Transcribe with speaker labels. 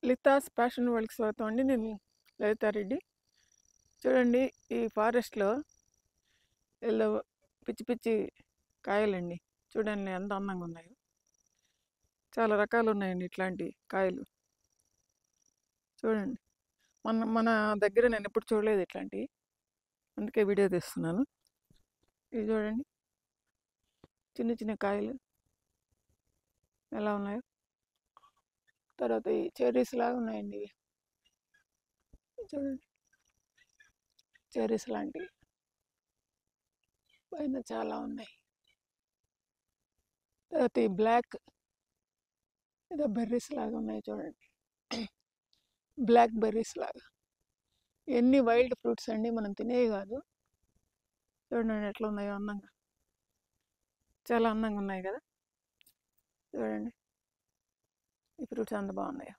Speaker 1: లితాస్ passion వరల్డ్కి స్వాగతం అండి. నేను లలితారెడ్డి. చూడండి, ఈ ఫారెస్ట్లో ఇలా పిచ్చి పిచ్చి కాయలండి. చూడండి ఎంత అందంగా ఉన్నాయో. చాలా రకాలు ఉన్నాయండి ఇట్లాంటి కాయలు. చూడండి, మన మన దగ్గర నేను ఎప్పుడు చూడలేదు ఇట్లాంటివి, అందుకే వీడియో తీస్తున్నాను. ఇవి చూడండి, చిన్న చిన్న కాయలు ఎలా ఉన్నాయో. తర్వాత ఈ చెర్రీస్ లాగా ఉన్నాయండి ఇవి. చూడండి, చెర్రీస్ లాంటివి పైన చాలా ఉన్నాయి. తర్వాత ఈ బ్లాక్ ఏదో బెర్రీస్ లాగా ఉన్నాయి చూడండి, బ్లాక్ బెర్రీస్ లాగా. ఎన్ని వైల్డ్ ఫ్రూట్స్ అండి, మనం తినేవి కాదు. చూడండి ఎట్లా ఉన్నాయో అందంగా, చాలా అందంగా ఉన్నాయి కదా. చూడండి ఈ ఫ్రూట్స్ అంత బాగున్నాయో.